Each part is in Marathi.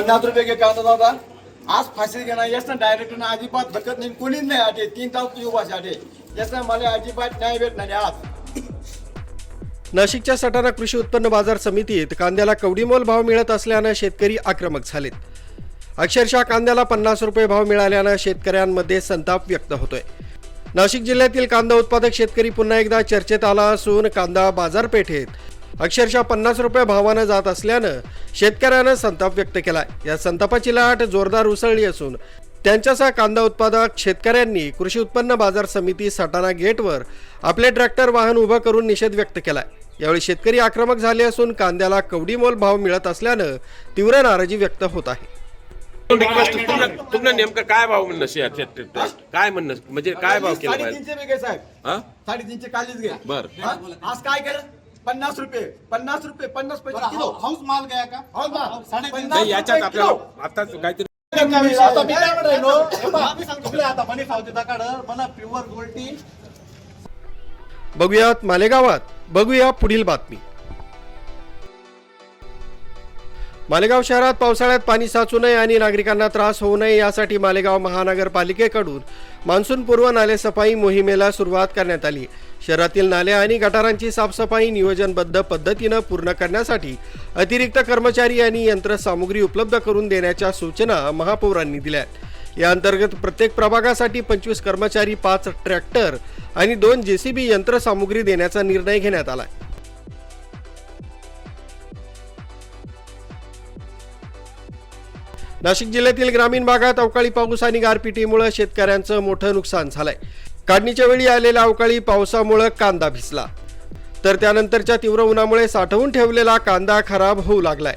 50 रुपये के कांदा दादा आज फाशी घेणार येस ना डायरेक्टर ना अजिबात धकत नाही कोणीच नाही आटे 3 तास उभा आटे येस ना मला अजिबात न्याय भेटणार आज। नाशिकच्या सटाणा कृषी उत्पन्न बाजार समितीत कांद्याला कवडीमोल भाव मिळत असल्यानं शेतकरी आक्रमक झालेत। अक्षरशः कांद्याला 50 रुपये भाव मिळाल्यानं शेतकऱ्यांमध्ये संताप व्यक्त होतोय। नाशिक जिल्ह्यातील कांदा उत्पादक शेतकरी पुन्हा एकदा चर्चेत आला असून कांदा बाजारपेठेत अक्षरशः 50 रुपये भावानं जात असल्यानं शेतकऱ्यानं संताप व्यक्त केलाय। या संतापाची लाट जोरदार उसळली असून त्यांच्यासह कांदा उत्पादक शेतकऱ्यांनी कृषी उत्पन्न बाजार समिती सटाणा गेटवर आपले ट्रॅक्टर वाहन उभं करून निषेध व्यक्त केलाय। यावेळी शेतकरी आक्रमक झाले असून कांद्याला कवडीमोल भाव मिळत असल्यानं तीव्र नाराजी व्यक्त होत आहे। तुमनं नेमकं काय भाव म्हणणं काय म्हणणं म्हणजे काय भाव केला पाहिजे? 350 घे साहेब 350 कालीच घे बर आज काय केलं 50 रुपये 50 पैसे किलो हाऊस माल गया का हाऊस माल नाही याच्यात आपल्याला आता काहीतरी आता मी काय म्हणतो आता मनी सावतीदाकडं मला प्युअर गोल्टी बघूयात मालेगावात बघूया पुढील बातमी। मालेगाव शहरात पावसाळ्यात पाणी साचू नये आणि नागरिकांना त्रास होऊ नये यासाठी मालेगाव महानगरपालिकेकडून मान्सूनपूर्व नालेसफाई मोहिमेला सुरुवात करण्यात आली। शहरातील नाले आणि गटारांची साफसफाई नियोजनबद्ध पद्धतीनं पूर्ण करण्यासाठी अतिरिक्त कर्मचारी आणि यंत्रसामुग्री उपलब्ध करून देण्याच्या सूचना महापौरांनी दिल्या। या अंतर्गत प्रत्येक प्रभागासाठी 25 कर्मचारी 5 ट्रॅक्टर आणि 2 JCB यंत्रसामुग्री देण्याचा निर्णय घेण्यात आला। नाशिक जिल्ह्यातील ग्रामीण भागात अवकाळी पाऊस आणि गारपिटीमुळे शेतकऱ्यांचं मोठं नुकसान झालंय। काढणीच्या वेळी आलेल्या अवकाळी पावसामुळे कांदा भिजला तर त्यानंतरच्या तीव्र उन्हामुळे साठवून ठेवलेला कांदा खराब होऊ लागलाय।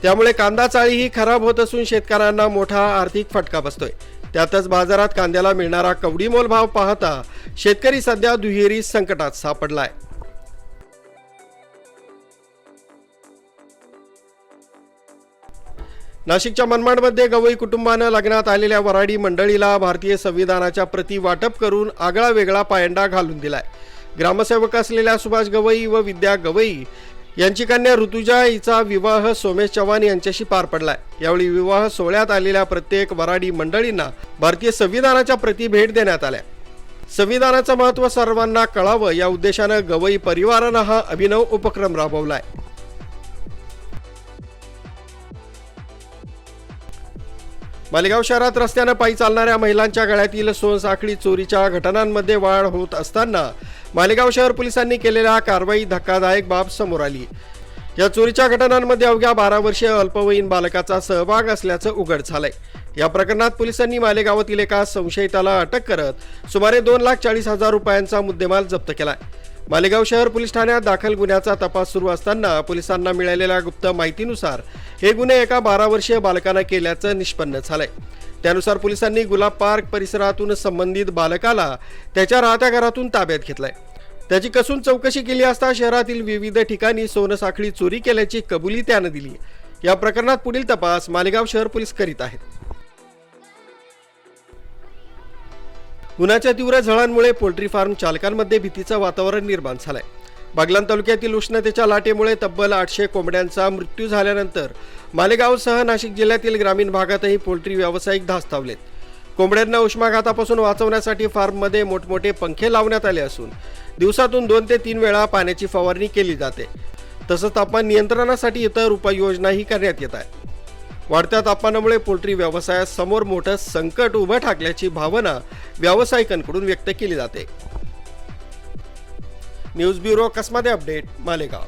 त्यामुळे कांदा चाळीही खराब होत असून शेतकऱ्यांना मोठा आर्थिक फटका बसतोय। त्यातच बाजारात कांद्याला मिळणारा कवडीमोल भाव पाहता शेतकरी सध्या दुहेरी संकटात सापडलाय। नाशिकच्या मनमाडमध्ये गवई कुटुंबानं लग्नात आलेल्या वराडी मंडळीला भारतीय संविधानाच्या प्रती वाटप करून आगळा वेगळा पायंडा घालून दिलाय। ग्रामसेवक असलेल्या सुभाष गवई व विद्या गवई यांची कन्या ऋतुजा हिचा विवाह सोमेश चव्हाण यांच्याशी पार पडलाय। यावेळी विवाह सोहळ्यात आलेल्या प्रत्येक वराडी मंडळींना भारतीय संविधानाच्या प्रती भेट देण्यात आल्या। संविधानाचं महत्त्व सर्वांना कळावं या उद्देशानं गवई परिवारानं हा अभिनव उपक्रम राबवलाय। मालेगाव शहरात रस्त्यानं पायी चालणाऱ्या महिलांच्या गळ्यातील सोनसाखळी चोरीच्या घटनांमध्ये वाढ होत असताना मालेगाव शहर पोलिसांनी केलेल्या कारवाई धक्कादायक बाब समोर आली। या चोरीच्या घटनांमध्ये अवघ्या 12 वर्षीय अल्पवयीन बालकाचा सहभाग असल्याचं उघड झालंय। या प्रकरणात पोलिसांनी मालेगावातील एका संशयिताला अटक करत सुमारे 2,40,000 रुपयांचा मुद्देमाल जप्त केलाय। मालेगाव शहर पोलीस ठाण्यात दाखल गुन्ह्याचा तपास सुरू असताना पोलिसांना मिळालेल्या गुप्त माहितीनुसार हे गुन्हे एका 12 वर्षीय बालकानं केल्याचं निष्पन्न झालंय। त्यानुसार पोलिसांनी गुलाब पार्क परिसरातून संबंधित बालकाला त्याच्या राहत्या घरातून ताब्यात घेतलंय। त्याची कसून चौकशी केली असता शहरातील विविध ठिकाणी सोनसाखळी चोरी केल्याची कबुली त्यानं दिली। या प्रकरणात पुढील तपास मालेगाव शहर पोलीस करीत आहेत। उन्हाच्या तीव्र झळांमुळे पोल्ट्री फार्म चालकांमध्ये भीतीचं वातावरण निर्माण झालंय। बागलाण तालुक्यातील उष्णतेच्या लाटेमुळे तब्बल 800 कोंबड्यांचा मृत्यू झाल्यानंतर मालेगावसह नाशिक जिल्ह्यातील ग्रामीण भागातही पोल्ट्री व्यावसायिक धास्तावलेत। कोंबड्यांना उष्माघातापासून वाचवण्यासाठी फार्ममध्ये मोठमोठे पंखे लावण्यात आले असून दिवसातून 2 ते 3 वेळा पाण्याची फवारणी केली जाते। तसंच तापमान नियंत्रणासाठी इतर उपाययोजनाही करण्यात येत आहे। वाढत्या तापमानामुळे पोल्ट्री व्यवसायासमोर मोठं संकट उभं ठाकल्याची भावना व्यावसायिकांकडून व्यक्त केली जाते। News bureau Kasmade update Malegaon.